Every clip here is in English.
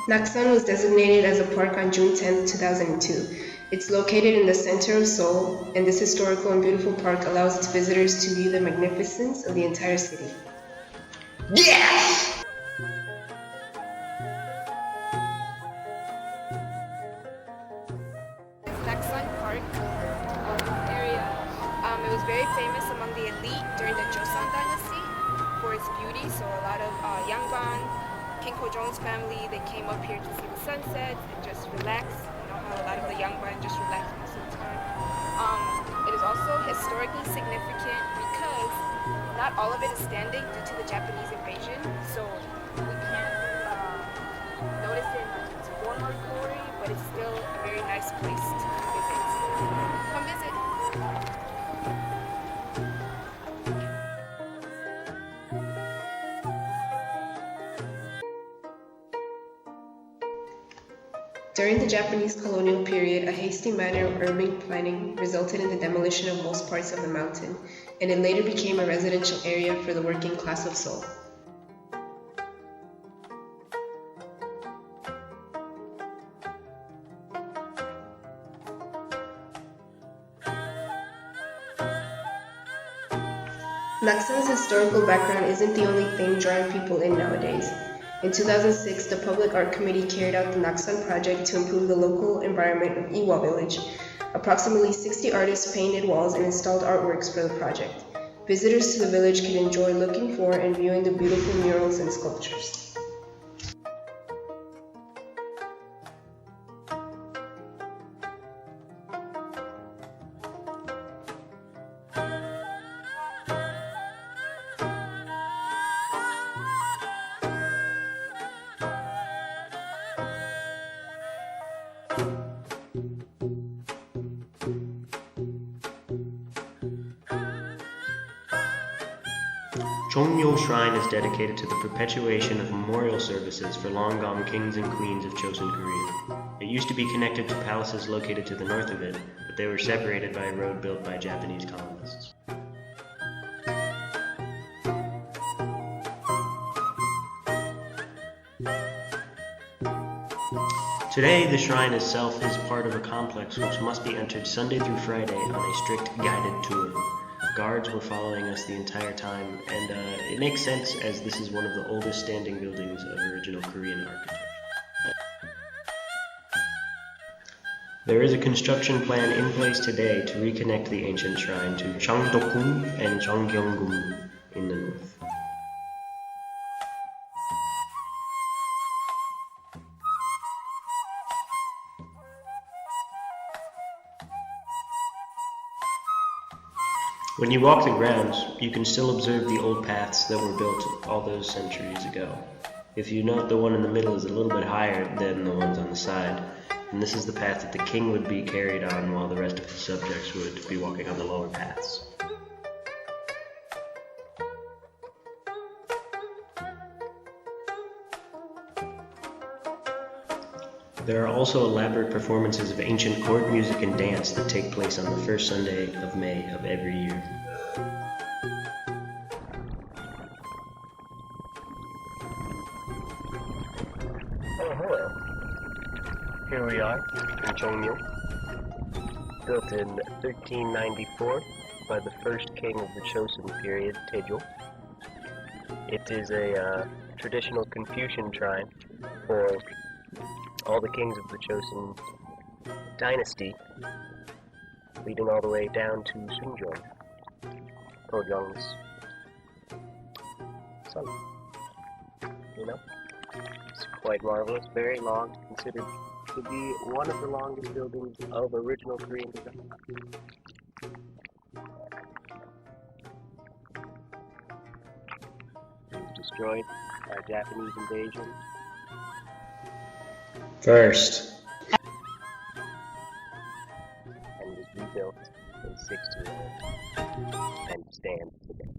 Naksan was designated as a park on June 10, 2002. It's located in the center of Seoul, and this historical and beautiful park allows its visitors to view the magnificence of the entire city. Yes! Naksan Park area. It was very famous among the elite during the Joseon dynasty for its beauty. So a lot of Yangban, King Kojong's family, they came up here to see the sunsets and just relax. You know how a lot of the Yangban just relax most of the time. It is also historically significant because not all of it is standing due to the Japanese invasion. So we can't notice it in its former glory, but it's still a very nice place to visit. Come visit. During the Japanese colonial period, a hasty manner of urban planning resulted in the demolition of most parts of the mountain, and it later became a residential area for the working class of Seoul. Naksan's historical background isn't the only thing drawing people in nowadays. In 2006, the Public Art Committee carried out the Naksan project to improve the local environment of Iwa village. Approximately 60 artists painted walls and installed artworks for the project. Visitors to the village can enjoy looking for and viewing the beautiful murals and sculptures. Chongnyo Shrine is dedicated to the perpetuation of memorial services for long-gone kings and queens of Chosun Korea. It used to be connected to palaces located to the north of it, but they were separated by a road built by Japanese colonists. Today, the shrine itself is part of a complex which must be entered Sunday through Friday on a strict guided tour. Guards were following us the entire time, and it makes sense as this is one of the oldest standing buildings of original Korean architecture. There is a construction plan in place today to reconnect the ancient shrine to Cheongdokgung and Cheonggyeonggung in the north. When you walk the grounds, you can still observe the old paths that were built all those centuries ago. If you note, the one in the middle is a little bit higher than the ones on the side, and this is the path that the king would be carried on while the rest of his subjects would be walking on the lower paths. There are also elaborate performances of ancient court music and dance that take place on the first Sunday of May of every year. Oh, hello. Here we are in Cheongmyo, built in 1394 by the first king of the Chosun period, Taejo. It is a traditional Confucian shrine for all the kings of the Chosun dynasty, leading all the way down to Sunjeong, Kojong's son. You know, it's quite marvelous, very long, considered to be one of the longest buildings of original Korean design. It was destroyed by Japanese invasion. First, And was rebuilt in 1600 and stands today.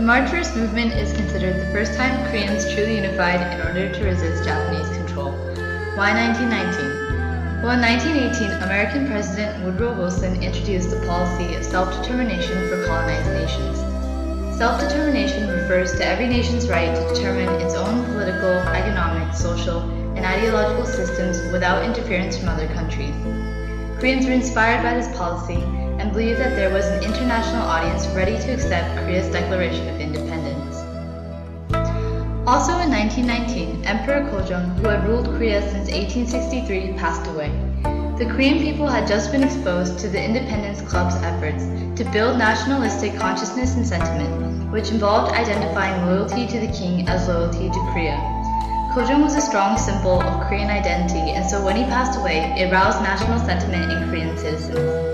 March First movement is considered the first time Koreans truly unified in order to resist Japanese control. Why 1919? Well, in 1918, American President Woodrow Wilson introduced the policy of self-determination for colonized nations. Self-determination refers to every nation's right to determine its own political, economic, social, and ideological systems without interference from other countries. Koreans were inspired by this policy and believed that there was an international audience ready to accept Korea's Declaration of Independence. Also in 1919, Emperor Gojong, who had ruled Korea since 1863, passed away. The Korean people had just been exposed to the Independence Club's efforts to build nationalistic consciousness and sentiment, which involved identifying loyalty to the king as loyalty to Korea. Gojong was a strong symbol of Korean identity, and so when he passed away, it roused national sentiment in Korean citizens.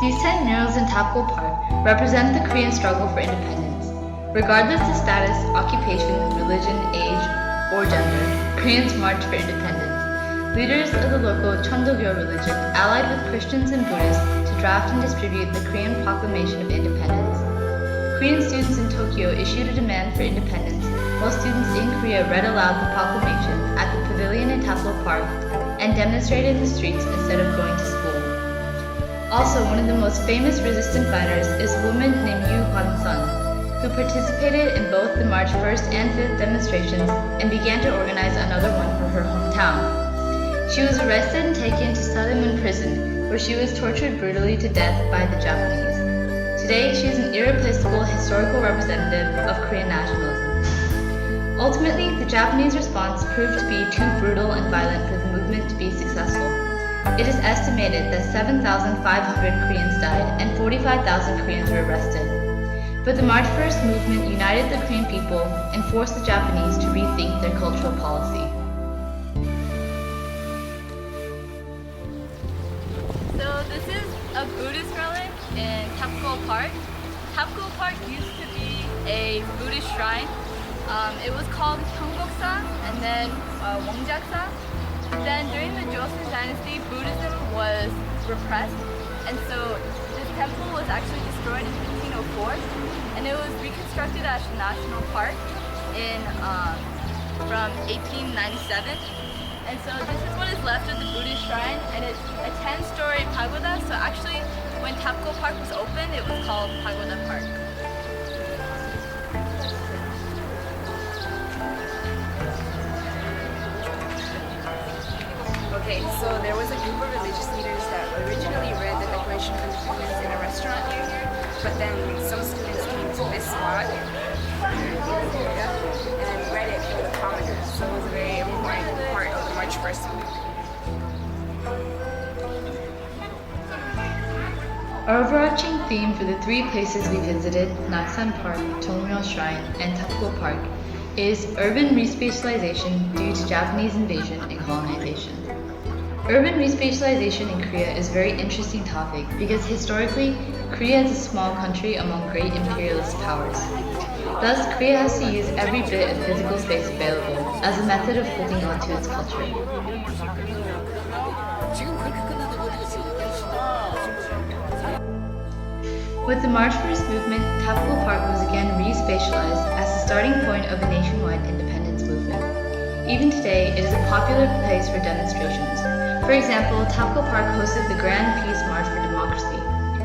These 10 murals in Tapgol Park represent the Korean struggle for independence. Regardless of status, occupation, religion, age, or gender, Koreans marched for independence. Leaders of the local Chondogyo religion allied with Christians and Buddhists to draft and distribute the Korean Proclamation of Independence. Korean students in Tokyo issued a demand for independence, while students in Korea read aloud the proclamation at the pavilion in Tapgol Park and demonstrated in the streets instead of going to school. Also, one of the most famous resistance fighters is a woman named Yu Hwan-sun, who participated in both the March 1st and 5th demonstrations and began to organize another one for her hometown. She was arrested and taken to Sadaemun prison, where she was tortured brutally to death by the Japanese. Today, she is an irreplaceable historical representative of Korean nationalism. Ultimately, the Japanese response proved to be too brutal and violent for the movement to be successful. It is estimated that 7,500 Koreans died and 45,000 Koreans were arrested. But the March 1st movement united the Korean people and forced the Japanese to rethink their cultural policy. So this is a Buddhist relic in Tapgol Park. Tapgol Park used to be a Buddhist shrine. It was called Gyeonggoksa and then Wongjaksa. Then during the Joseon dynasty, Buddhism was repressed, and so this temple was actually destroyed in 1504, and it was reconstructed as a national park from 1897. And so this is what is left of the Buddhist shrine, and it's a 10-story pagoda. So actually, when Tapgol Park was opened, it was called Pagoda Park. Okay, so there was a group of religious leaders that originally read the Declaration of Independence in a restaurant near here, but then some students came to this spot and read it for the commoners. So it was a very important part of the March 1st movement. Our overarching theme for the three places we visited, Naksan Park, Cheongmyo Shrine, and Tapgol Park, is urban respatialization due to Japanese invasion and colonization. Urban respatialization in Korea is a very interesting topic because historically, Korea is a small country among great imperialist powers. Thus, Korea has to use every bit of physical space available as a method of holding on to its culture. With the March 1st movement, Tapgol Park was again re-spatialized as the starting point of a nationwide independence movement. Even today, it is a popular place for demonstrations. For example, Tapgol Park hosted the Grand Peace March for Democracy,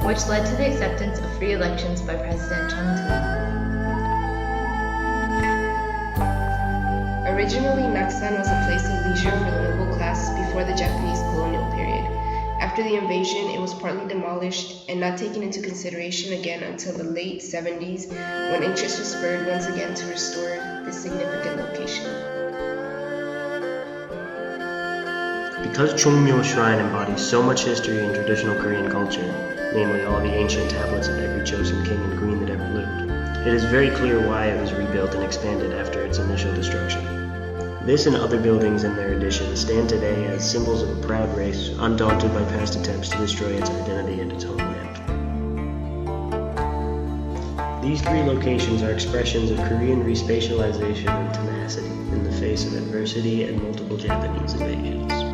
which led to the acceptance of free elections by President Chun Doo-hwan. Originally, Naksan was a place of leisure for the noble class before the Japanese colonial period. After the invasion, it was partly demolished and not taken into consideration again until the late 70s, when interest was spurred once again to restore this significant location. Because Cheongmyo Shrine embodies so much history and traditional Korean culture, namely all the ancient tablets of every chosen king and queen that ever lived, it is very clear why it was rebuilt and expanded after its initial destruction. This and other buildings and their additions stand today as symbols of a proud race, undaunted by past attempts to destroy its identity and its homeland. These three locations are expressions of Korean respatialization and tenacity in the face of adversity and multiple Japanese invasions.